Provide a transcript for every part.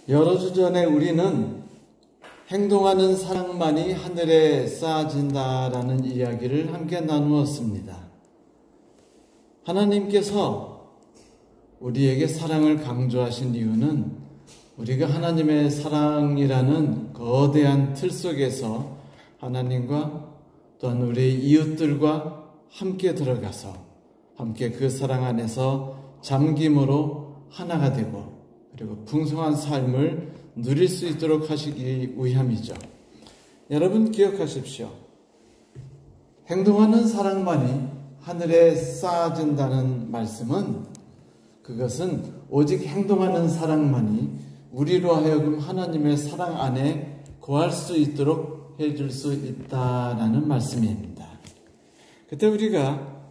여러 주 전에 우리는 행동하는 사랑만이 하늘에 쌓아진다라는 이야기를 함께 나누었습니다. 하나님께서 우리에게 사랑을 강조하신 이유는 우리가 하나님의 사랑이라는 거대한 틀 속에서 하나님과 또한 우리 이웃들과 함께 들어가서 함께 그 사랑 안에서 잠김으로 하나가 되고 그리고 풍성한 삶을 누릴 수 있도록 하시기 위함이죠. 여러분 기억하십시오. 행동하는 사랑만이 하늘에 쌓아진다는 말씀은 그것은 오직 행동하는 사랑만이 우리로 하여금 하나님의 사랑 안에 거할 수 있도록 해줄 수 있다라는 말씀입니다. 그때 우리가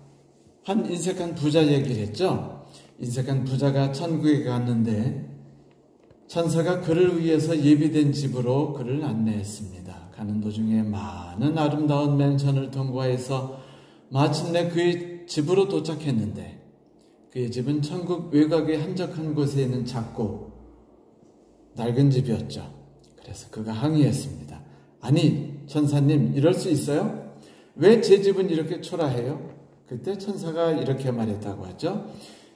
한 인색한 부자 얘기를 했죠. 인색한 부자가 천국에 갔는데 천사가 그를 위해서 예비된 집으로 그를 안내했습니다. 가는 도중에 많은 아름다운 맨션을 통과해서 마침내 그의 집으로 도착했는데 그의 집은 천국 외곽의 한적한 곳에 있는 작고 낡은 집이었죠. 그래서 그가 항의했습니다. 아니 천사님, 이럴 수 있어요? 왜 제 집은 이렇게 초라해요? 그때 천사가 이렇게 말했다고 하죠.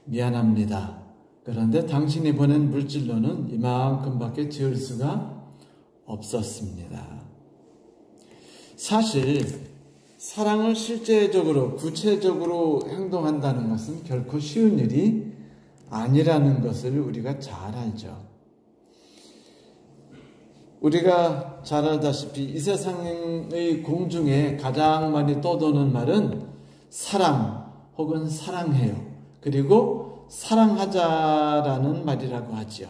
미안합니다. 그런데 당신이 보낸 물질로는 이만큼밖에 지을 수가 없었습니다. 사실 사랑을 실제적으로 구체적으로 행동한다는 것은 결코 쉬운 일이 아니라는 것을 우리가 잘 알죠. 우리가 잘 알다시피 이 세상의 공중에 가장 많이 떠도는 말은 사랑 혹은 사랑해요. 그리고 사랑하자라는 말이라고 하지요.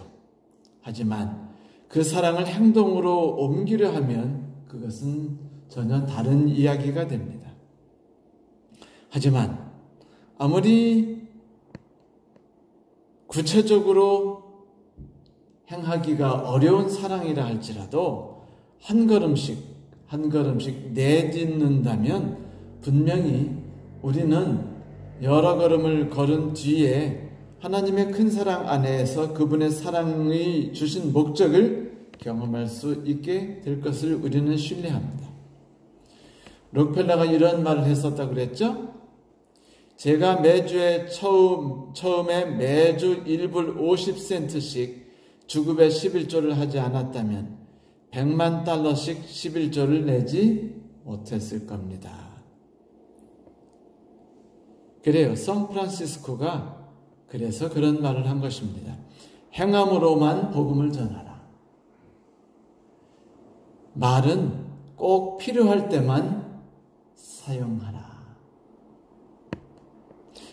하지만 그 사랑을 행동으로 옮기려 하면 그것은 전혀 다른 이야기가 됩니다. 하지만 아무리 구체적으로 행하기가 어려운 사랑이라 할지라도 한 걸음씩 내딛는다면 분명히 우리는 여러 걸음을 걸은 뒤에 하나님의 큰 사랑 안에서 그분의 사랑이 주신 목적을 경험할 수 있게 될 것을 우리는 신뢰합니다. 록펠러가 이런 말을 했었다고 그랬죠? 제가 매주에 처음에 매주 1불 50센트씩 주급의 11조를 하지 않았다면 100만 달러씩 11조를 내지 못했을 겁니다. 그래요. 샌프란시스코가 그래서 그런 말을 한 것입니다. 행함으로만 복음을 전하라. 말은 꼭 필요할 때만 사용하라.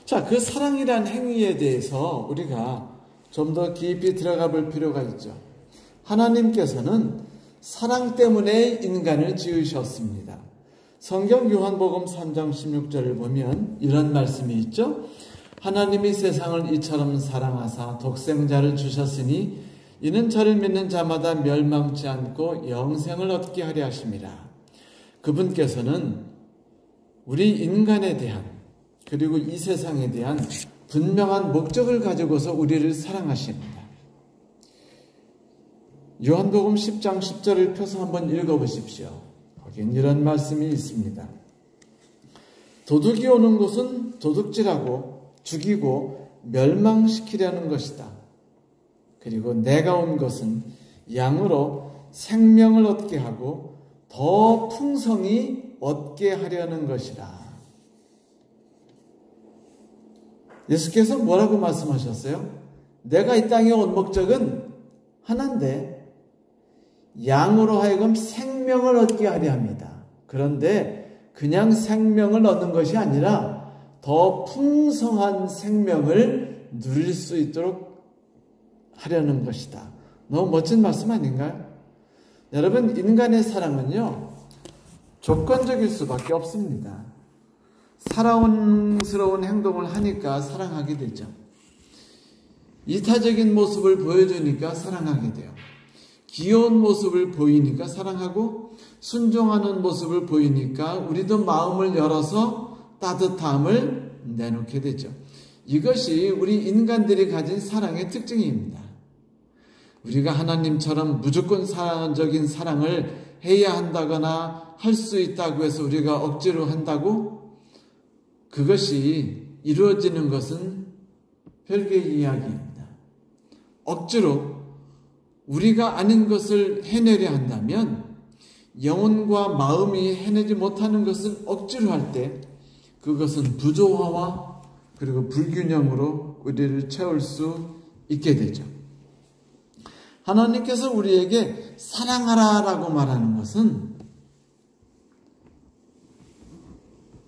자, 그 사랑이란 행위에 대해서 우리가 좀 더 깊이 들어가 볼 필요가 있죠. 하나님께서는 사랑 때문에 인간을 지으셨습니다. 성경 요한복음 3장 16절을 보면 이런 말씀이 있죠. 하나님이 세상을 이처럼 사랑하사 독생자를 주셨으니 이는 저를 믿는 자마다 멸망치 않고 영생을 얻게 하려 하심이라. 그분께서는 우리 인간에 대한 그리고 이 세상에 대한 분명한 목적을 가지고서 우리를 사랑하십니다. 요한복음 10장 10절을 펴서 한번 읽어보십시오. 거긴 이런 말씀이 있습니다. 도둑이 오는 곳은 도둑질하고 죽이고 멸망시키려는 것이다. 그리고 내가 온 것은 양으로 생명을 얻게 하고 더 풍성히 얻게 하려는 것이다. 예수께서 뭐라고 말씀하셨어요? 내가 이 땅에 온 목적은 하나인데 양으로 하여금 생명을 얻게 하려 합니다. 그런데 그냥 생명을 얻는 것이 아니라 더 풍성한 생명을 누릴 수 있도록 하려는 것이다. 너무 멋진 말씀 아닌가요? 여러분, 인간의 사랑은요, 조건적일 수밖에 없습니다. 사랑스러운 행동을 하니까 사랑하게 되죠. 이타적인 모습을 보여주니까 사랑하게 돼요. 귀여운 모습을 보이니까 사랑하고 순종하는 모습을 보이니까 우리도 마음을 열어서 따뜻함을 내놓게 되죠. 이것이 우리 인간들이 가진 사랑의 특징입니다. 우리가 하나님처럼 무조건적인 사랑을 해야 한다거나 할 수 있다고 해서 우리가 억지로 한다고 그것이 이루어지는 것은 별개의 이야기입니다. 억지로 우리가 아닌 것을 해내려 한다면 영혼과 마음이 해내지 못하는 것은 억지로 할 때 그것은 부조화와 그리고 불균형으로 우리를 채울 수 있게 되죠. 하나님께서 우리에게 사랑하라라고 말하는 것은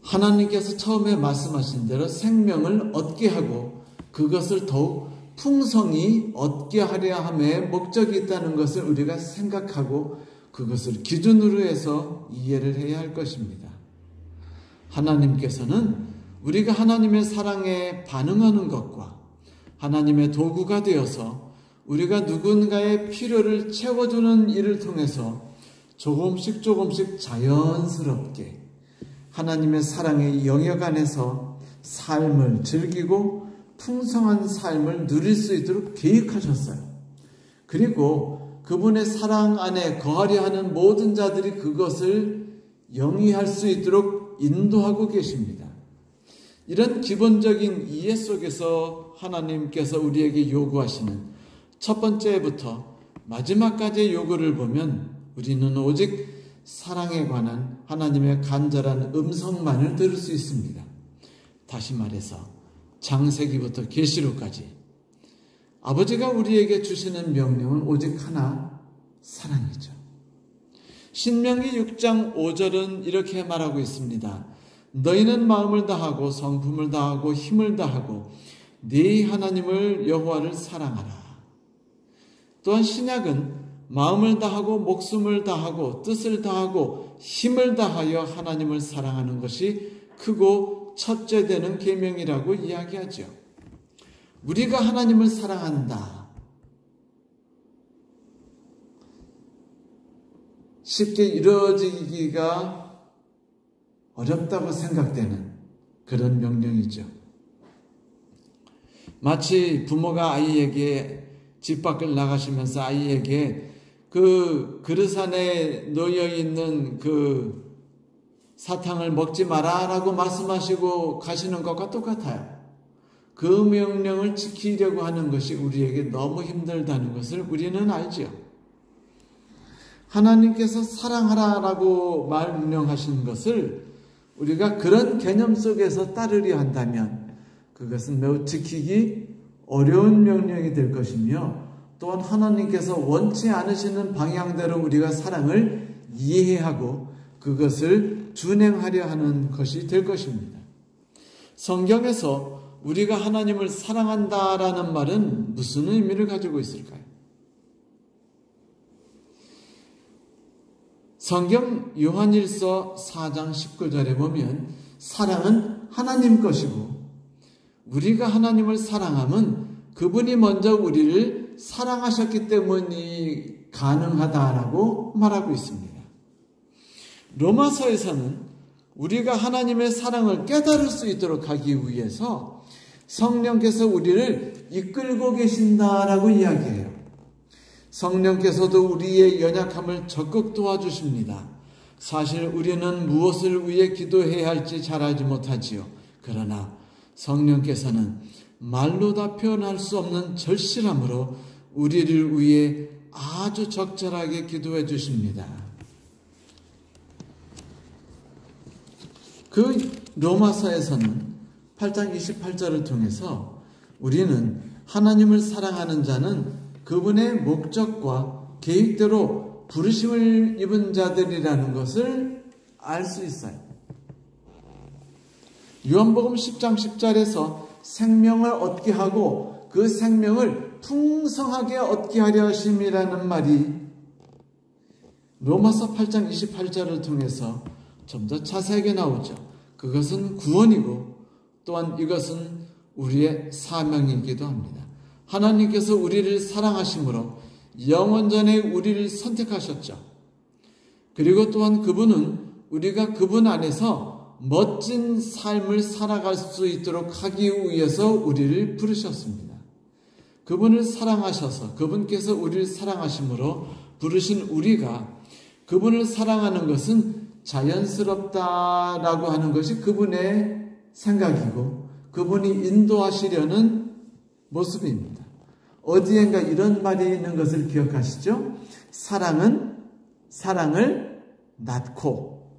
하나님께서 처음에 말씀하신 대로 생명을 얻게 하고 그것을 더욱 풍성히 얻게 하려 함의 목적이 있다는 것을 우리가 생각하고 그것을 기준으로 해서 이해를 해야 할 것입니다. 하나님께서는 우리가 하나님의 사랑에 반응하는 것과 하나님의 도구가 되어서 우리가 누군가의 필요를 채워주는 일을 통해서 조금씩 자연스럽게 하나님의 사랑의 영역 안에서 삶을 즐기고 풍성한 삶을 누릴 수 있도록 계획하셨어요. 그리고 그분의 사랑 안에 거하려 하는 모든 자들이 그것을 영위할 수 있도록 인도하고 계십니다. 이런 기본적인 이해 속에서 하나님께서 우리에게 요구하시는 첫 번째부터 마지막까지의 요구를 보면 우리는 오직 사랑에 관한 하나님의 간절한 음성만을 들을 수 있습니다. 다시 말해서 창세기부터 계시록까지 아버지가 우리에게 주시는 명령은 오직 하나, 사랑이죠. 신명기 6장 5절은 이렇게 말하고 있습니다. 너희는 마음을 다하고 성품을 다하고 힘을 다하고 네 하나님을 여호와를 사랑하라. 또한 신약은 마음을 다하고 목숨을 다하고 뜻을 다하고 힘을 다하여 하나님을 사랑하는 것이 크고 첫째 되는 계명이라고 이야기하죠. 우리가 하나님을 사랑한다. 쉽게 이루어지기가 어렵다고 생각되는 그런 명령이죠. 마치 부모가 아이에게 집 밖을 나가시면서 아이에게 그 그릇 안에 놓여 있는 그 사탕을 먹지 마라라고 말씀하시고 가시는 것과 똑같아요. 그 명령을 지키려고 하는 것이 우리에게 너무 힘들다는 것을 우리는 알죠. 하나님께서 사랑하라라고 명령하신 것을 우리가 그런 개념 속에서 따르려 한다면 그것은 매우 지키기 어려운 명령이 될 것이며 또한 하나님께서 원치 않으시는 방향대로 우리가 사랑을 이해하고 그것을 준행하려 하는 것이 될 것입니다. 성경에서 우리가 하나님을 사랑한다라는 말은 무슨 의미를 가지고 있을까요? 성경 요한일서 4장 19절에 보면 사랑은 하나님 것이고 우리가 하나님을 사랑함은 그분이 먼저 우리를 사랑하셨기 때문이 가능하다라고 말하고 있습니다. 로마서에서는 우리가 하나님의 사랑을 깨달을 수 있도록 하기 위해서 성령께서 우리를 이끌고 계신다라고 이야기해요. 성령께서도 우리의 연약함을 적극 도와주십니다. 사실 우리는 무엇을 위해 기도해야 할지 잘 알지 못하지요. 그러나 성령께서는 말로 다 표현할 수 없는 절실함으로 우리를 위해 아주 적절하게 기도해 주십니다. 그 로마서에서는 8장 28절을 통해서 우리는 하나님을 사랑하는 자는 그분의 목적과 계획대로 부르심을 입은 자들이라는 것을 알 수 있어요. 요한복음 10장 10절에서 생명을 얻게 하고 그 생명을 풍성하게 얻게 하려 하심이라는 말이 로마서 8장 28절을 통해서 좀 더 자세하게 나오죠. 그것은 구원이고 또한 이것은 우리의 사명이기도 합니다. 하나님께서 우리를 사랑하심으로 영원전에 우리를 선택하셨죠. 그리고 또한 그분은 우리가 그분 안에서 멋진 삶을 살아갈 수 있도록 하기 위해서 우리를 부르셨습니다. 그분을 사랑하셔서 그분께서 우리를 사랑하심으로 부르신 우리가 그분을 사랑하는 것은 자연스럽다라고 하는 것이 그분의 생각이고 그분이 인도하시려는 모습입니다. 어디엔가 이런 말이 있는 것을 기억하시죠? 사랑은 사랑을 낳고,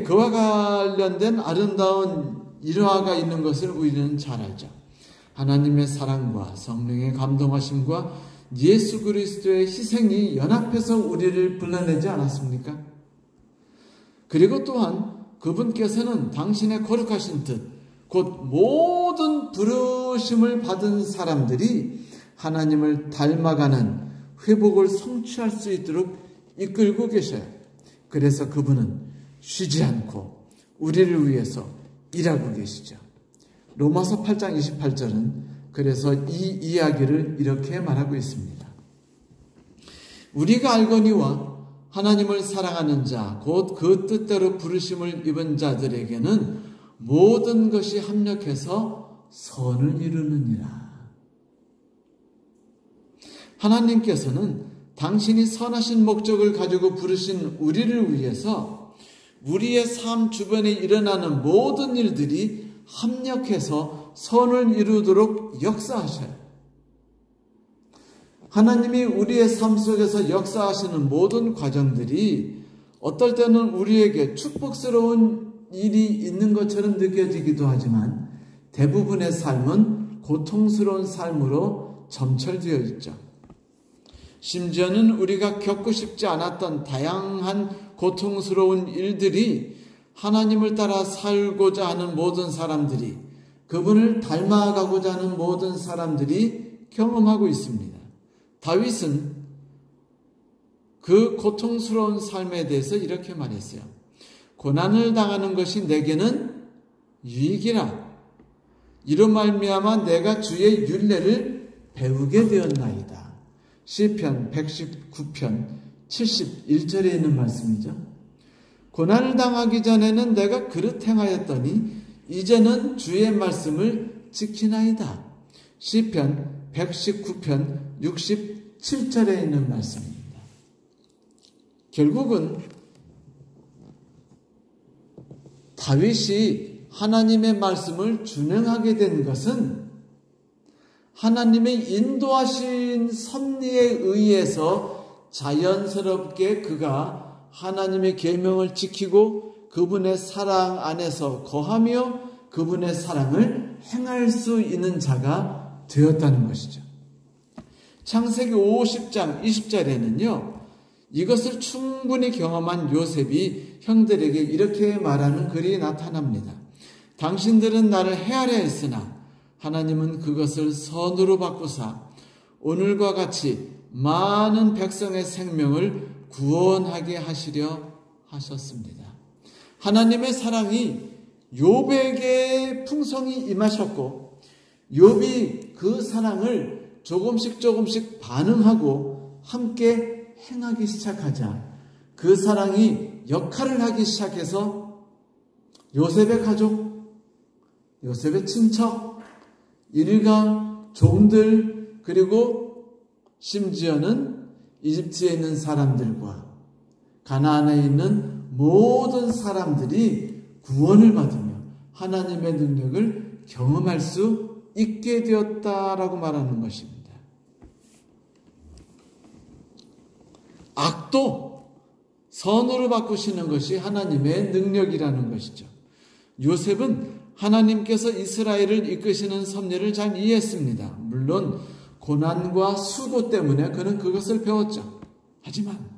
그와 관련된 아름다운 일화가 있는 것을 우리는 잘 알죠. 하나님의 사랑과 성령의 감동하심과 예수 그리스도의 희생이 연합해서 우리를 불러내지 않았습니까? 그리고 또한 그분께서는 당신의 거룩하신 뜻, 곧 모든 부르심을 받은 사람들이 하나님을 닮아가는 회복을 성취할 수 있도록 이끌고 계셔요. 그래서 그분은 쉬지 않고 우리를 위해서 일하고 계시죠. 로마서 8장 28절은 그래서 이 이야기를 이렇게 말하고 있습니다. 우리가 알거니와 하나님을 사랑하는 자, 곧 그 뜻대로 부르심을 입은 자들에게는 모든 것이 합력해서 선을 이루느니라. 하나님께서는 당신이 선하신 목적을 가지고 부르신 우리를 위해서 우리의 삶 주변에 일어나는 모든 일들이 합력해서 선을 이루도록 역사하셔요. 하나님이 우리의 삶 속에서 역사하시는 모든 과정들이 어떨 때는 우리에게 축복스러운 일이 있는 것처럼 느껴지기도 하지만 대부분의 삶은 고통스러운 삶으로 점철되어 있죠. 심지어는 우리가 겪고 싶지 않았던 다양한 고통스러운 일들이 하나님을 따라 살고자 하는 모든 사람들이, 그분을 닮아가고자 하는 모든 사람들이 경험하고 있습니다. 다윗은 그 고통스러운 삶에 대해서 이렇게 말했어요. 고난을 당하는 것이 내게는 유익이라. 이로 말미암아 내가 주의 율례를 배우게 되었나이다. 시편 119편 71절에 있는 말씀이죠. 고난을 당하기 전에는 내가 그릇 행하였더니 이제는 주의 말씀을 지키나이다. 시편 119편 67절에 있는 말씀입니다. 결국은 다윗이 하나님의 말씀을 준행하게 된 것은 하나님의 인도하신 섭리에 의해서 자연스럽게 그가 하나님의 계명을 지키고 그분의 사랑 안에서 거하며 그분의 사랑을 행할 수 있는 자가 되었다는 것이죠. 창세기 50장 20절에는요. 이것을 충분히 경험한 요셉이 형들에게 이렇게 말하는 글이 나타납니다. 당신들은 나를 헤아려 했으나 하나님은 그것을 선으로 바꾸사 오늘과 같이 많은 백성의 생명을 구원하게 하시려 하셨습니다. 하나님의 사랑이 욥에게 풍성히 임하셨고 욥이 그 사랑을 조금씩 반응하고 함께 행하기 시작하자 그 사랑이 역할을 하기 시작해서 요셉의 가족, 요셉의 친척, 일가, 종들, 그리고 심지어는 이집트에 있는 사람들과 가나안에 있는 모든 사람들이 구원을 받으며 하나님의 능력을 경험할 수 있게 되었다라고 말하는 것입니다. 악도 선으로 바꾸시는 것이 하나님의 능력이라는 것이죠. 요셉은 하나님께서 이스라엘을 이끄시는 섭리를 잘 이해했습니다. 물론 고난과 수고 때문에 그는 그것을 배웠죠. 하지만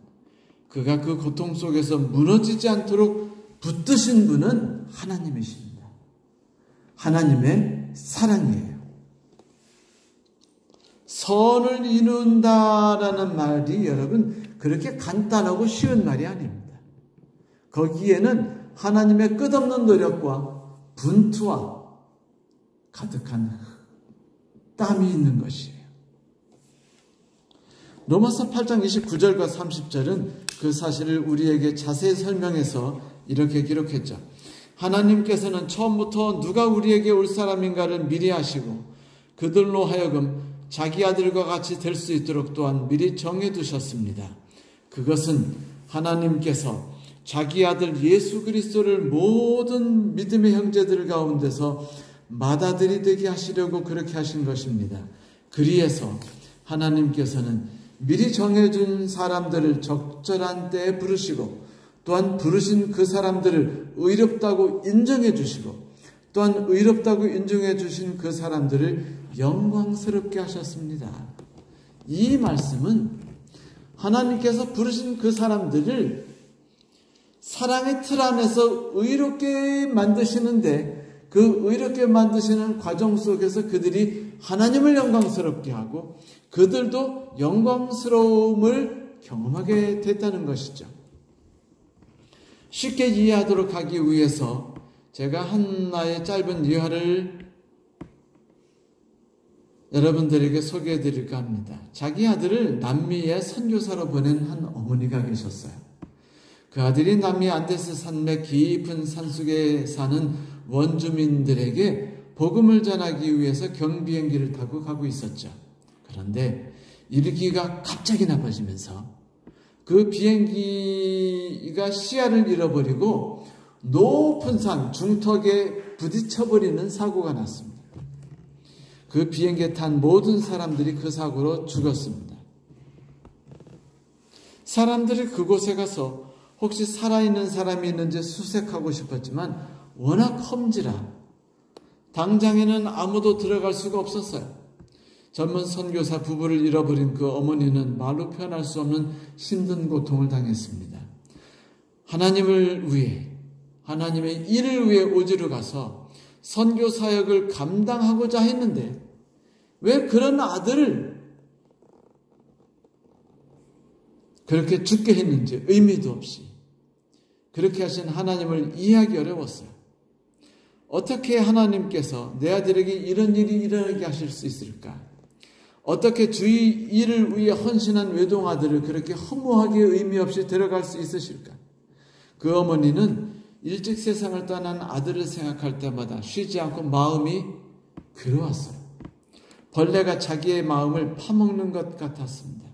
그가 그 고통 속에서 무너지지 않도록 붙드신 분은 하나님이십니다. 하나님의 사랑이에요. 선을 이룬다라는 말이 여러분 그렇게 간단하고 쉬운 말이 아닙니다. 거기에는 하나님의 끝없는 노력과 분투와 가득한 땀이 있는 것이에요. 로마서 8장 29절과 30절은 그 사실을 우리에게 자세히 설명해서 이렇게 기록했죠. 하나님께서는 처음부터 누가 우리에게 올 사람인가를 미리 아시고 그들로 하여금 자기 아들과 같이 될 수 있도록 또한 미리 정해두셨습니다. 그것은 하나님께서 자기 아들 예수 그리스도를 모든 믿음의 형제들 가운데서 맏아들이 되게 하시려고 그렇게 하신 것입니다. 그리해서 하나님께서는 미리 정해준 사람들을 적절한 때에 부르시고 또한 부르신 그 사람들을 의롭다고 인정해 주시고 또한 의롭다고 인정해 주신 그 사람들을 영광스럽게 하셨습니다. 이 말씀은 하나님께서 부르신 그 사람들을 사랑의 틀 안에서 의롭게 만드시는데 그 의롭게 만드시는 과정 속에서 그들이 하나님을 영광스럽게 하고 그들도 영광스러움을 경험하게 됐다는 것이죠. 쉽게 이해하도록 하기 위해서 제가 하나의 짧은 유화를 여러분들에게 소개해 드릴까 합니다. 자기 아들을 남미에 선교사로 보낸 한 어머니가 계셨어요. 그 아들이 남미 안데스 산맥 깊은 산속에 사는 원주민들에게 복음을 전하기 위해서 경비행기를 타고 가고 있었죠. 그런데 일기가 갑자기 나빠지면서 그 비행기가 시야를 잃어버리고 높은 산 중턱에 부딪혀버리는 사고가 났습니다. 그 비행기에 탄 모든 사람들이 그 사고로 죽었습니다. 사람들이 그곳에 가서 혹시 살아있는 사람이 있는지 수색하고 싶었지만 워낙 험지라 당장에는 아무도 들어갈 수가 없었어요. 젊은 선교사 부부를 잃어버린 그 어머니는 말로 표현할 수 없는 힘든 고통을 당했습니다. 하나님을 위해, 하나님의 일을 위해 오지로 가서 선교 사역을 감당하고자 했는데 왜 그런 아들을 그렇게 죽게 했는지 의미도 없이 그렇게 하신 하나님을 이해하기 어려웠어요. 어떻게 하나님께서 내 아들에게 이런 일이 일어나게 하실 수 있을까? 어떻게 주의 일을 위해 헌신한 외동아들을 그렇게 허무하게 의미 없이 데려갈 수 있으실까? 그 어머니는 일찍 세상을 떠난 아들을 생각할 때마다 쉬지 않고 마음이 괴로웠어요. 벌레가 자기의 마음을 파먹는 것 같았습니다.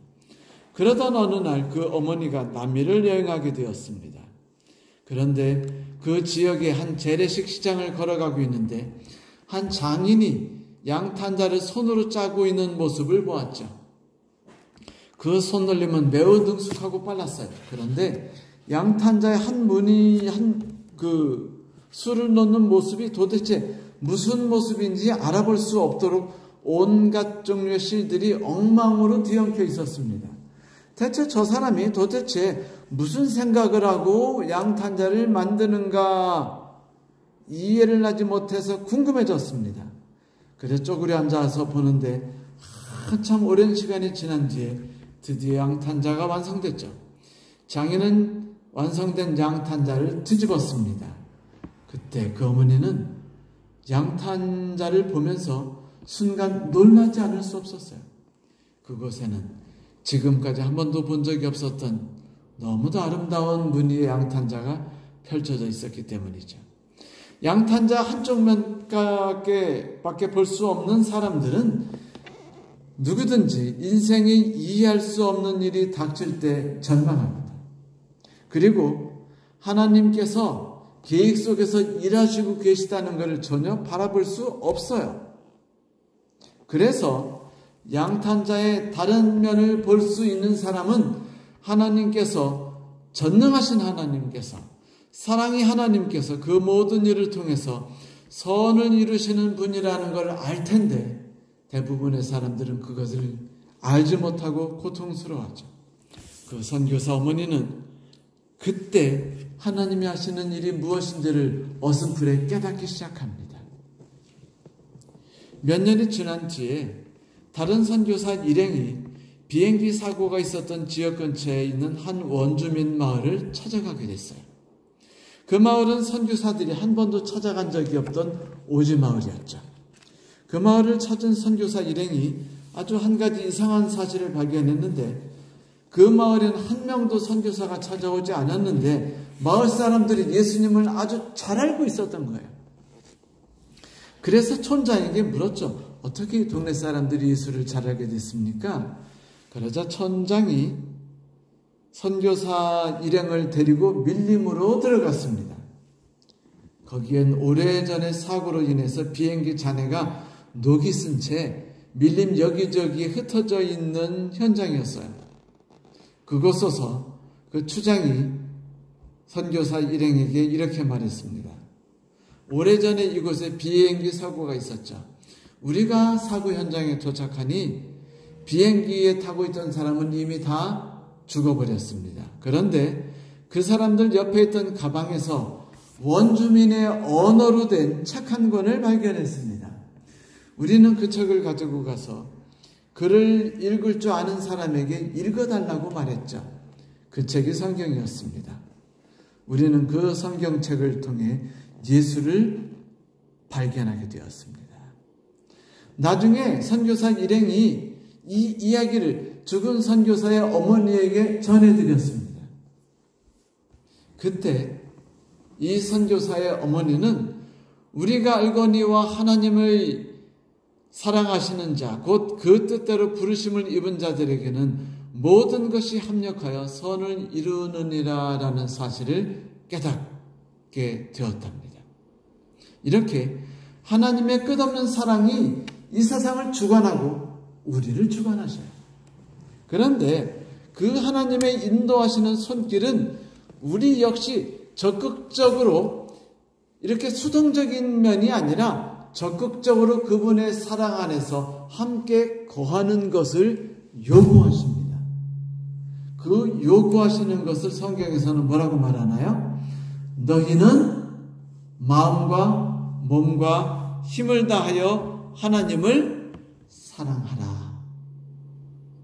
그러던 어느 날 그 어머니가 남미를 여행하게 되었습니다. 그런데 그 지역의 한 재래식 시장을 걸어가고 있는데 한 장인이 양탄자를 손으로 짜고 있는 모습을 보았죠. 그 손놀림은 매우 능숙하고 빨랐어요. 그런데 양탄자의 한 무늬 술을 넣는 모습이 도대체 무슨 모습인지 알아볼 수 없도록 온갖 종류의 실들이 엉망으로 뒤엉켜 있었습니다. 대체 저 사람이 도대체 무슨 생각을 하고 양탄자를 만드는가 이해를 하지 못해서 궁금해졌습니다. 그래서 쪼그려 앉아서 보는데 한참 오랜 시간이 지난 뒤에 드디어 양탄자가 완성됐죠. 장인은 완성된 양탄자를 뒤집었습니다. 그때 그 어머니는 양탄자를 보면서 순간 놀라지 않을 수 없었어요. 그곳에는 지금까지 한 번도 본 적이 없었던 너무도 아름다운 무늬의 양탄자가 펼쳐져 있었기 때문이죠. 양탄자 한쪽 면밖에 볼 수 없는 사람들은 누구든지 인생이 이해할 수 없는 일이 닥칠 때 절망합니다. 그리고 하나님께서 계획 속에서 일하시고 계시다는 것을 전혀 바라볼 수 없어요. 그래서 양탄자의 다른 면을 볼 수 있는 사람은 하나님께서, 전능하신 하나님께서, 사랑의 하나님께서 그 모든 일을 통해서 선을 이루시는 분이라는 걸 알 텐데 대부분의 사람들은 그것을 알지 못하고 고통스러워하죠. 그 선교사 어머니는 그때 하나님이 하시는 일이 무엇인지를 어슴푸레 깨닫기 시작합니다. 몇 년이 지난 뒤에 다른 선교사 일행이 비행기 사고가 있었던 지역 근처에 있는 한 원주민 마을을 찾아가게 됐어요. 그 마을은 선교사들이 한 번도 찾아간 적이 없던 오지 마을이었죠. 그 마을을 찾은 선교사 일행이 아주 한 가지 이상한 사실을 발견했는데 그 마을에는 한 명도 선교사가 찾아오지 않았는데 마을 사람들이 예수님을 아주 잘 알고 있었던 거예요. 그래서 촌장에게 물었죠. 어떻게 동네 사람들이 예수를 잘 알게 됐습니까? 그러자 천장이 선교사 일행을 데리고 밀림으로 들어갔습니다. 거기엔 오래전에 사고로 인해서 비행기 잔해가 녹이 쓴 채 밀림 여기저기 흩어져 있는 현장이었어요. 그곳에서 그 추장이 선교사 일행에게 이렇게 말했습니다. 오래전에 이곳에 비행기 사고가 있었죠. 우리가 사고 현장에 도착하니 비행기에 타고 있던 사람은 이미 다 죽어버렸습니다. 그런데 그 사람들 옆에 있던 가방에서 원주민의 언어로 된 책 한 권을 발견했습니다. 우리는 그 책을 가지고 가서 글을 읽을 줄 아는 사람에게 읽어달라고 말했죠. 그 책이 성경이었습니다. 우리는 그 성경책을 통해 예수를 발견하게 되었습니다. 나중에 선교사 일행이 이 이야기를 죽은 선교사의 어머니에게 전해드렸습니다. 그때 이 선교사의 어머니는 우리가 알거니와 하나님을 사랑하시는 자, 곧 그 뜻대로 부르심을 입은 자들에게는 모든 것이 합력하여 선을 이루느니라 라는 사실을 깨닫게 되었답니다. 이렇게 하나님의 끝없는 사랑이 이 세상을 주관하고 우리를 주관하셔요. 그런데 그 하나님의 인도하시는 손길은 우리 역시 적극적으로 이렇게 수동적인 면이 아니라 적극적으로 그분의 사랑 안에서 함께 거하는 것을 요구하십니다. 그 요구하시는 것을 성경에서는 뭐라고 말하나요? 너희는 마음과 몸과 힘을 다하여 하나님을 사랑하라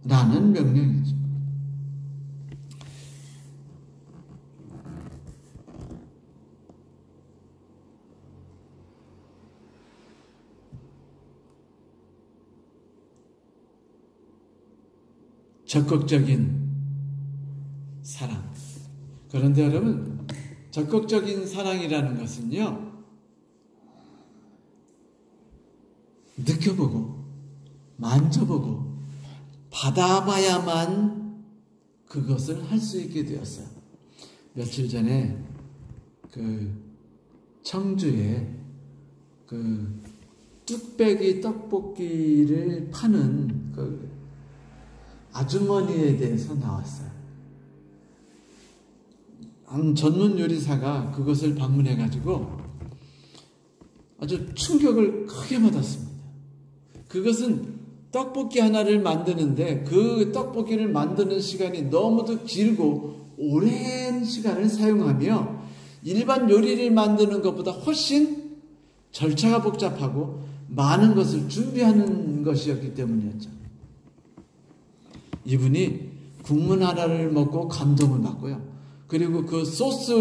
라는 명령이죠. 적극적인 사랑. 그런데 여러분, 적극적인 사랑이라는 것은요, 느껴보고 만져보고 받아봐야만 그것을 할 수 있게 되었어요. 며칠 전에 그 청주에 그 뚝배기 떡볶이를 파는 그 아주머니에 대해서 나왔어요. 한 전문 요리사가 그것을 방문해가지고 아주 충격을 크게 받았습니다. 그것은 떡볶이 하나를 만드는데 그 떡볶이를 만드는 시간이 너무도 길고 오랜 시간을 사용하며 일반 요리를 만드는 것보다 훨씬 절차가 복잡하고 많은 것을 준비하는 것이었기 때문이었죠. 이분이 국물 하나를 먹고 감동을 받고요. 그리고 그 소스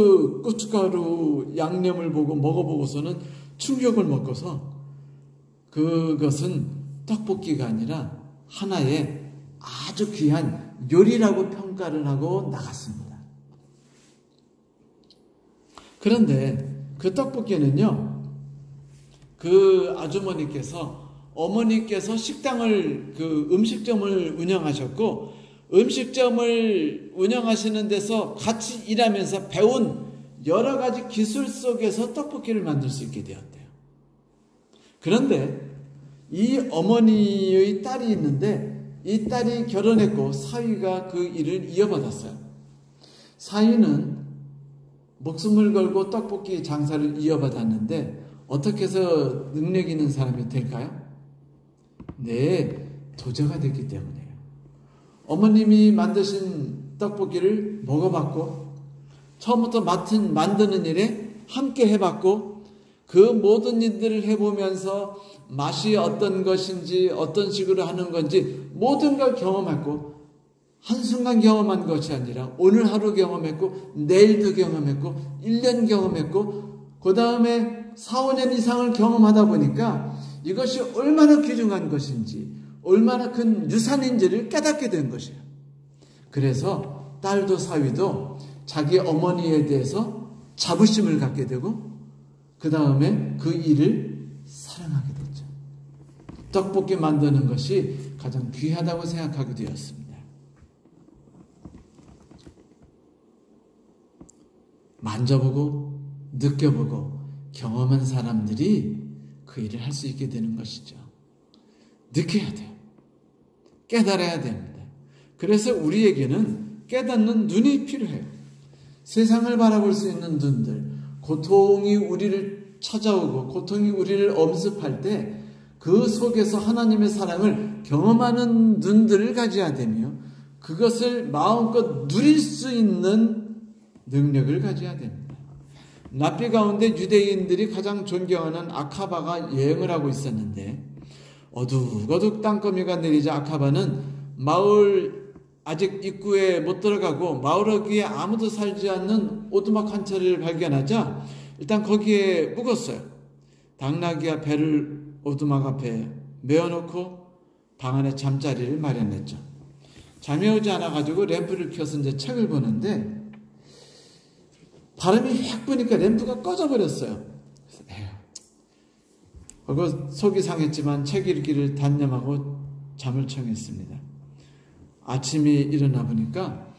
고춧가루 양념을 보고 먹어보고서는 충격을 먹고서 그것은 떡볶이가 아니라 하나의 아주 귀한 요리라고 평가를 하고 나갔습니다. 그런데 그 떡볶이는요, 그 아주머니께서 어머니께서 식당을 그 음식점을 운영하셨고 음식점을 운영하시는 데서 같이 일하면서 배운 여러 가지 기술 속에서 떡볶이를 만들 수 있게 되었대요. 그런데 이 어머니의 딸이 있는데 이 딸이 결혼했고 사위가 그 일을 이어받았어요. 사위는 목숨을 걸고 떡볶이 장사를 이어받았는데 어떻게 해서 능력 있는 사람이 될까요? 네, 도저가 됐기 때문이에요. 어머님이 만드신 떡볶이를 먹어봤고 처음부터 만드는 일에 함께 해봤고 그 모든 일들을 해보면서 맛이 어떤 것인지 어떤 식으로 하는 건지 모든 걸 경험했고 한순간 경험한 것이 아니라 오늘 하루 경험했고 내일도 경험했고 1년 경험했고 그 다음에 4, 5년 이상을 경험하다 보니까 이것이 얼마나 귀중한 것인지 얼마나 큰 유산인지를 깨닫게 된 것이에요. 그래서 딸도 사위도 자기 어머니에 대해서 자부심을 갖게 되고 그 다음에 그 일을 사랑하게 됐죠. 떡볶이 만드는 것이 가장 귀하다고 생각하게 되었습니다. 만져보고 느껴보고 경험한 사람들이 그 일을 할 수 있게 되는 것이죠. 느껴야 돼요. 깨달아야 됩니다. 그래서 우리에게는 깨닫는 눈이 필요해요. 세상을 바라볼 수 있는 눈들, 고통이 우리를 찾아오고 고통이 우리를 엄습할 때 그 속에서 하나님의 사랑을 경험하는 눈들을 가져야 되며 그것을 마음껏 누릴 수 있는 능력을 가져야 됩니다. 랍비 가운데 유대인들이 가장 존경하는 아카바가 여행을 하고 있었는데 어둑어둑 땅거미가 내리자 아카바는 마을 아직 입구에 못 들어가고 마을 어귀에 아무도 살지 않는 오두막 한 차례를 발견하자 일단 거기에 묵었어요. 당나귀와 배를 오두막 앞에 메어놓고 방 안에 잠자리를 마련했죠. 잠이 오지 않아가지고 램프를 켜서 이제 책을 보는데 바람이 확 부니까 램프가 꺼져버렸어요. 그래서 속이 상했지만 책 읽기를 단념하고 잠을 청했습니다. 아침이 일어나 보니까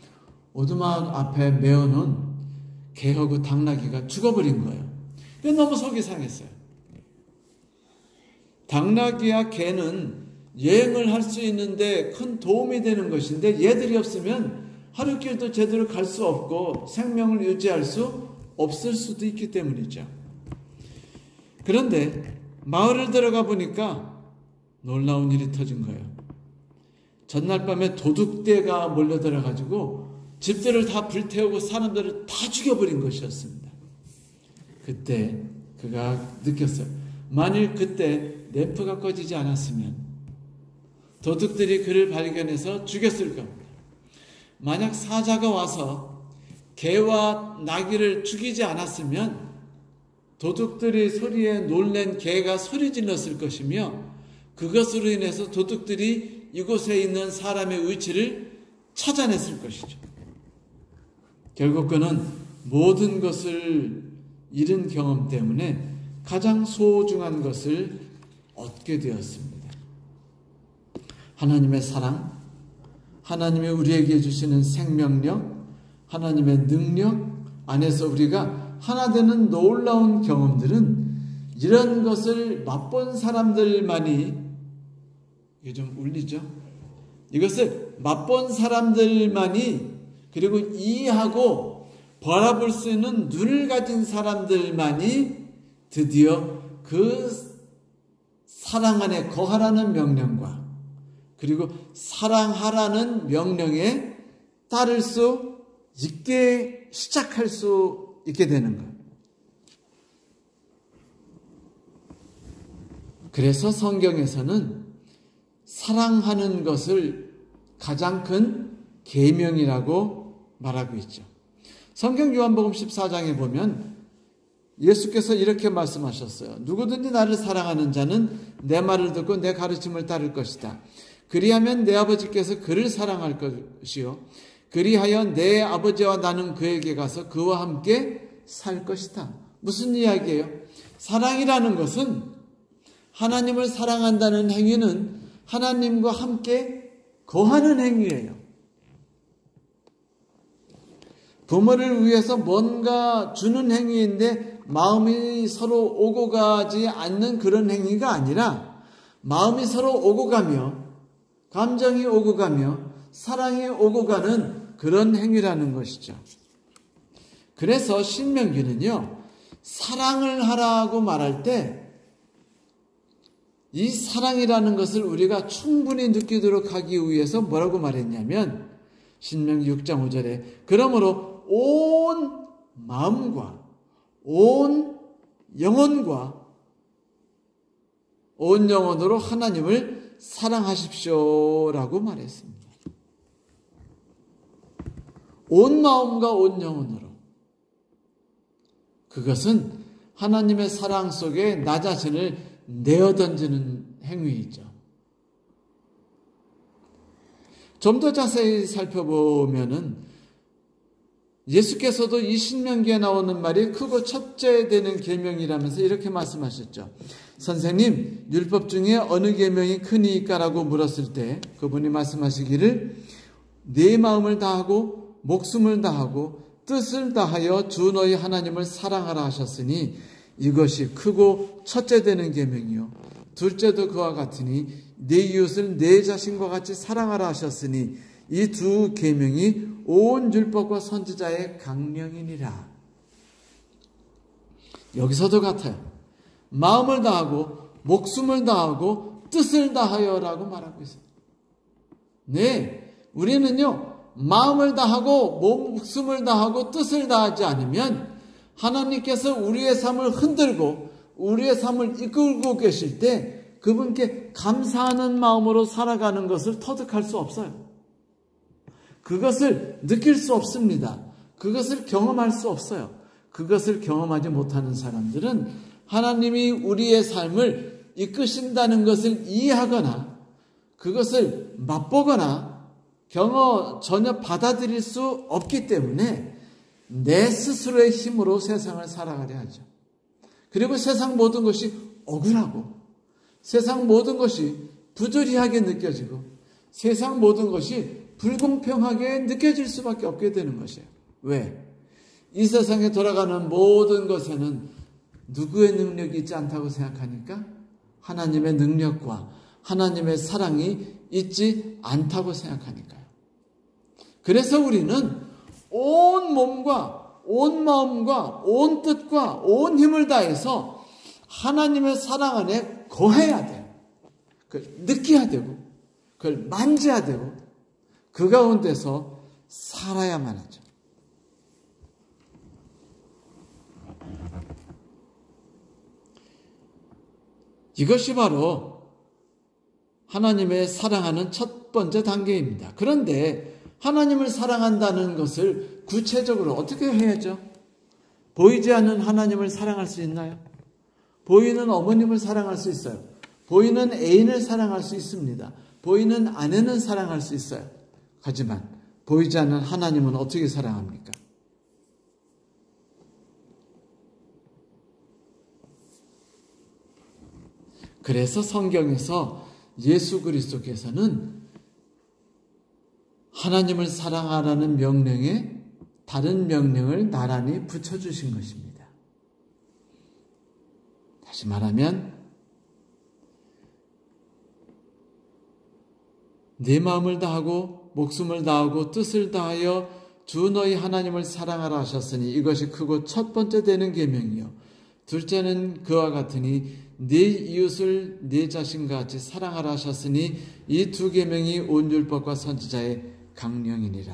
오두막 앞에 메어놓은 개하고 당나귀가 죽어버린 거예요. 너무 속이 상했어요. 당나귀와 개는 여행을 할 수 있는데 큰 도움이 되는 것인데 얘들이 없으면 하루길도 제대로 갈 수 없고 생명을 유지할 수 없을 수도 있기 때문이죠. 그런데 마을을 들어가 보니까 놀라운 일이 터진 거예요. 전날 밤에 도둑대가 몰려들어가지고 집들을 다 불태우고 사람들을 다 죽여버린 것이었습니다. 그때 그가 느꼈어요. 만일 그때 램프가 꺼지지 않았으면 도둑들이 그를 발견해서 죽였을 겁니다. 만약 사자가 와서 개와 나귀를 죽이지 않았으면 도둑들의 소리에 놀란 개가 소리 질렀을 것이며 그것으로 인해서 도둑들이 이곳에 있는 사람의 위치를 찾아냈을 것이죠. 결국 그는 모든 것을 잃은 경험 때문에 가장 소중한 것을 얻게 되었습니다. 하나님의 사랑, 하나님이 우리에게 주시는 생명력, 하나님의 능력 안에서 우리가 하나 되는 놀라운 경험들은 이런 것을 맛본 사람들만이, 이게 좀 울리죠? 이것을 맛본 사람들만이 그리고 이해하고 바라볼 수 있는 눈을 가진 사람들만이 드디어 그 사랑 안에 거하라는 명령과 그리고 사랑하라는 명령에 따를 수 있게 시작할 수 있게 되는 거예요. 그래서 성경에서는 사랑하는 것을 가장 큰 계명이라고 말하고 있죠. 성경 요한복음 14장에 보면 예수께서 이렇게 말씀하셨어요. 누구든지 나를 사랑하는 자는 내 말을 듣고 내 가르침을 따를 것이다. 그리하면 내 아버지께서 그를 사랑할 것이요 그리하여 내 아버지와 나는 그에게 가서 그와 함께 살 것이다. 무슨 이야기예요? 사랑이라는 것은 하나님을 사랑한다는 행위는 하나님과 함께 거하는 행위예요. 부모를 위해서 뭔가 주는 행위인데 마음이 서로 오고 가지 않는 그런 행위가 아니라 마음이 서로 오고 가며 감정이 오고 가며 사랑이 오고 가는 그런 행위라는 것이죠. 그래서 신명기는요, 사랑을 하라고 말할 때 이 사랑이라는 것을 우리가 충분히 느끼도록 하기 위해서 뭐라고 말했냐면 신명기 6장 5절에 그러므로 온 마음과 온 영혼과 온 영혼으로 하나님을 사랑하십시오라고 말했습니다. 온 마음과 온 영혼으로. 그것은 하나님의 사랑 속에 나 자신을 내어던지는 행위이죠. 좀 더 자세히 살펴보면은 예수께서도 이 신명기에 나오는 말이 크고 첫째 되는 계명이라면서 이렇게 말씀하셨죠. 선생님, 율법 중에 어느 계명이 크니까라고 물었을 때 그분이 말씀하시기를 네 마음을 다하고 목숨을 다하고 뜻을 다하여 주 너희 하나님을 사랑하라 하셨으니 이것이 크고 첫째 되는 계명이요 둘째도 그와 같으니 네 이웃을 네 자신과 같이 사랑하라 하셨으니 이 두 계명이 온 율법과 선지자의 강령이니라. 여기서도 같아요. 마음을 다하고 목숨을 다하고 뜻을 다하여라고 말하고 있어요. 네, 우리는요 마음을 다하고 목숨을 다하고 뜻을 다하지 않으면 하나님께서 우리의 삶을 흔들고 우리의 삶을 이끌고 계실 때 그분께 감사하는 마음으로 살아가는 것을 터득할 수 없어요. 그것을 느낄 수 없습니다. 그것을 경험할 수 없어요. 그것을 경험하지 못하는 사람들은 하나님이 우리의 삶을 이끄신다는 것을 이해하거나 그것을 맛보거나 전혀 받아들일 수 없기 때문에 내 스스로의 힘으로 세상을 살아가려 하죠. 그리고 세상 모든 것이 억울하고 세상 모든 것이 부조리하게 느껴지고 세상 모든 것이 불공평하게 느껴질 수밖에 없게 되는 것이에요. 왜? 이 세상에 돌아가는 모든 것에는 누구의 능력이 있지 않다고 생각하니까 하나님의 능력과 하나님의 사랑이 있지 않다고 생각하니까요. 그래서 우리는 온 몸과 온 마음과 온 뜻과 온 힘을 다해서 하나님의 사랑 안에 거해야 돼요. 그걸 느껴야 되고 그걸 만져야 되고 그 가운데서 살아야만 하죠. 이것이 바로 하나님의 사랑하는 첫 번째 단계입니다. 그런데 하나님을 사랑한다는 것을 구체적으로 어떻게 해야죠? 보이지 않는 하나님을 사랑할 수 있나요? 보이는 어머님을 사랑할 수 있어요. 보이는 애인을 사랑할 수 있습니다. 보이는 아내는 사랑할 수 있어요. 하지만 보이지 않는 하나님은 어떻게 사랑합니까? 그래서 성경에서 예수 그리스도께서는 하나님을 사랑하라는 명령에 다른 명령을 나란히 붙여주신 것입니다. 다시 말하면 네 마음을 다하고 목숨을 다하고 뜻을 다하여 주 너희 하나님을 사랑하라 하셨으니 이것이 크고 첫 번째 되는 계명이요 둘째는 그와 같으니 네 이웃을 네 자신과 같이 사랑하라 하셨으니 이 두 계명이 온 율법과 선지자의 강령이니라.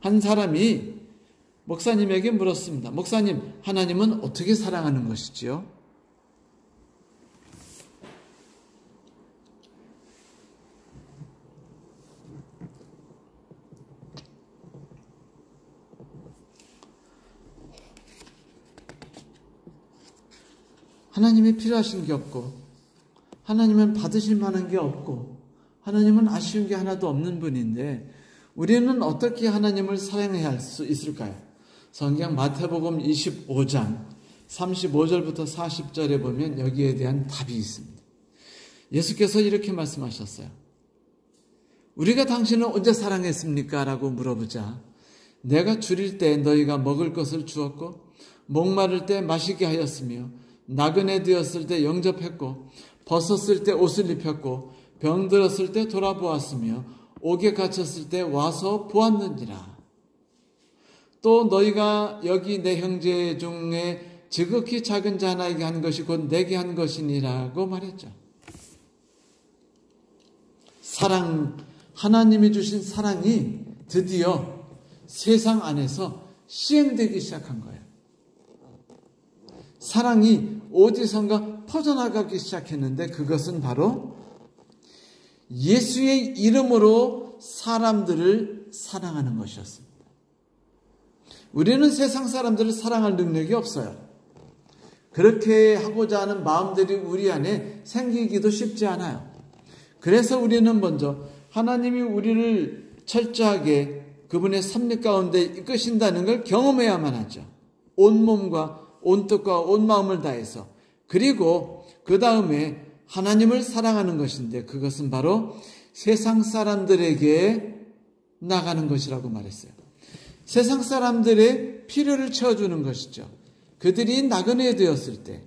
한 사람이 목사님에게 물었습니다. 목사님, 하나님은 어떻게 사랑하는 것이지요? 하나님이 필요하신 게 없고 하나님은 받으실 만한 게 없고 하나님은 아쉬운 게 하나도 없는 분인데 우리는 어떻게 하나님을 사랑해야 할 수 있을까요? 성경 마태복음 25장 35절부터 40절에 보면 여기에 대한 답이 있습니다. 예수께서 이렇게 말씀하셨어요. 우리가 당신을 언제 사랑했습니까? 라고 물어보자 내가 줄일 때 너희가 먹을 것을 주었고 목마를 때 마시게 하였으며 나그네 되었을 때 영접했고 벗었을 때 옷을 입혔고 병들었을 때 돌아보았으며 옥에 갇혔을 때 와서 보았느니라. 또 너희가 여기 내 형제 중에 지극히 작은 자 하나에게 한 것이 곧 내게 한 것이니라고 말했죠. 사랑, 하나님이 주신 사랑이 드디어 세상 안에서 시행되기 시작한 거예요. 사랑이 어디선가 퍼져나가기 시작했는데 그것은 바로 예수의 이름으로 사람들을 사랑하는 것이었습니다. 우리는 세상 사람들을 사랑할 능력이 없어요. 그렇게 하고자 하는 마음들이 우리 안에 생기기도 쉽지 않아요. 그래서 우리는 먼저 하나님이 우리를 철저하게 그분의 섭리 가운데 이끄신다는 걸 경험해야만 하죠. 온 몸과 온 뜻과 온 마음을 다해서. 그리고 그 다음에 하나님을 사랑하는 것인데 그것은 바로 세상 사람들에게 나가는 것이라고 말했어요. 세상 사람들의 필요를 채워주는 것이죠. 그들이 나그네 되었을 때,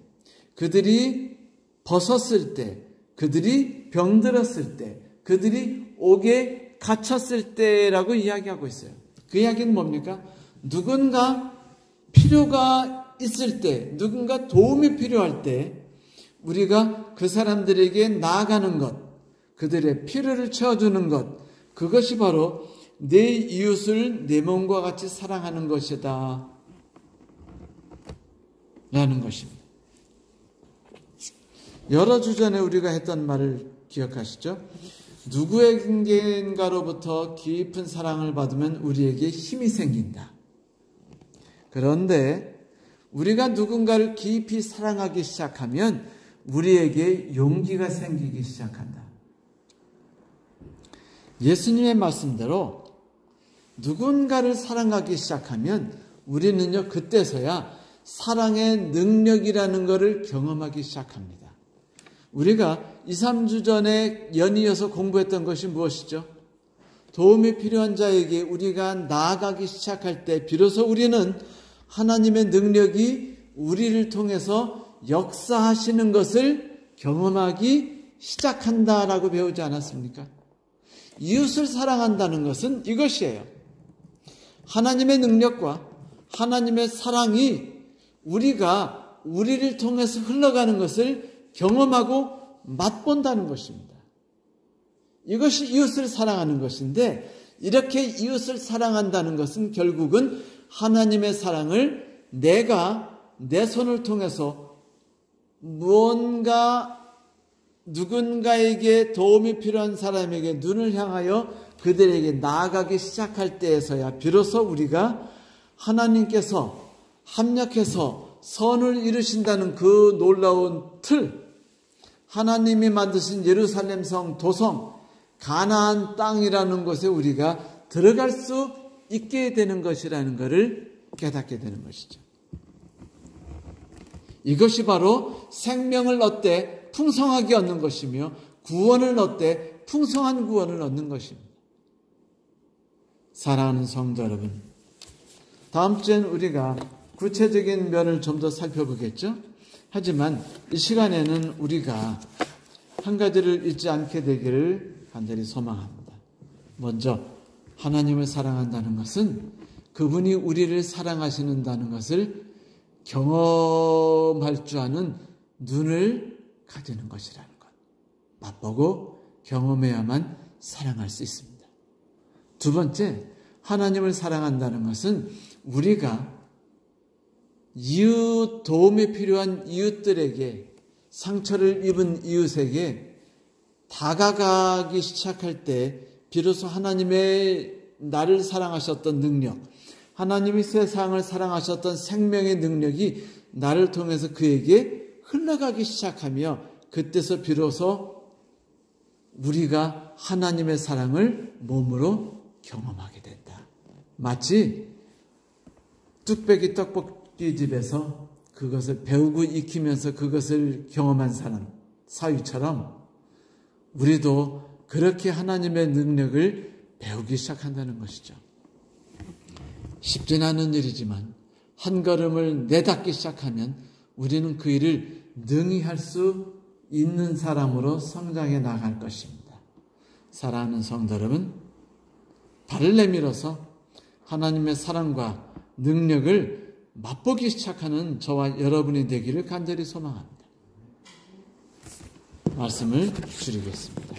그들이 벗었을 때, 그들이 병들었을 때, 그들이 옥에 갇혔을 때라고 이야기하고 있어요. 그 이야기는 뭡니까? 누군가 필요가 있을 때, 누군가 도움이 필요할 때 우리가 그 사람들에게 나아가는 것, 그들의 필요를 채워주는 것, 그것이 바로 내 이웃을 내 몸과 같이 사랑하는 것이다 라는 것입니다. 여러 주 전에 우리가 했던 말을 기억하시죠? 누구에겐가로부터 깊은 사랑을 받으면 우리에게 힘이 생긴다. 그런데 우리가 누군가를 깊이 사랑하기 시작하면 우리에게 용기가 생기기 시작한다. 예수님의 말씀대로 누군가를 사랑하기 시작하면 우리는요, 그때서야 사랑의 능력이라는 것을 경험하기 시작합니다. 우리가 2, 3주 전에 연이어서 공부했던 것이 무엇이죠? 도움이 필요한 자에게 우리가 나아가기 시작할 때 비로소 우리는 하나님의 능력이 우리를 통해서 역사하시는 것을 경험하기 시작한다라고 배우지 않았습니까? 이웃을 사랑한다는 것은 이것이에요. 하나님의 능력과 하나님의 사랑이 우리를 통해서 흘러가는 것을 경험하고 맛본다는 것입니다. 이것이 이웃을 사랑하는 것인데, 이렇게 이웃을 사랑한다는 것은 결국은 하나님의 사랑을 내가 내 손을 통해서 누군가에게 도움이 필요한 사람에게 눈을 향하여 그들에게 나아가기 시작할 때에서야 비로소 우리가 하나님께서 합력해서 선을 이루신다는 그 놀라운 틀, 하나님이 만드신 예루살렘 성 도성 가나안 땅이라는 곳에 우리가 들어갈 수 있게 되는 것이라는 것을 깨닫게 되는 것이죠. 이것이 바로 생명을 얻되 풍성하게 얻는 것이며 구원을 얻되 풍성한 구원을 얻는 것입니다. 사랑하는 성도 여러분, 다음 주엔 우리가 구체적인 면을 좀 더 살펴보겠죠? 하지만 이 시간에는 우리가 한 가지를 잊지 않게 되기를 간절히 소망합니다. 먼저 하나님을 사랑한다는 것은 그분이 우리를 사랑하시는다는 것을 경험할 줄 아는 눈을 가지는 것이라는 것. 맛보고 경험해야만 사랑할 수 있습니다. 두 번째, 하나님을 사랑한다는 것은 우리가 도움이 필요한 이웃들에게, 상처를 입은 이웃에게 다가가기 시작할 때 비로소 하나님의 나를 사랑하셨던 능력, 하나님이 세상을 사랑하셨던 생명의 능력이 나를 통해서 그에게 흘러가기 시작하며 그때서 비로소 우리가 하나님의 사랑을 몸으로 경험하게 된다. 마치 뚝배기 떡볶이 집에서 그것을 배우고 익히면서 그것을 경험한 사위처럼 우리도 그렇게 하나님의 능력을 배우기 시작한다는 것이죠. 쉽진 않은 일이지만 한 걸음을 내닫기 시작하면 우리는 그 일을 능히 할 수 있는 사람으로 성장해 나갈 것입니다. 사랑하는 성도 여러분, 발을 내밀어서 하나님의 사랑과 능력을 맛보기 시작하는 저와 여러분이 되기를 간절히 소망합니다. 말씀을 줄이겠습니다.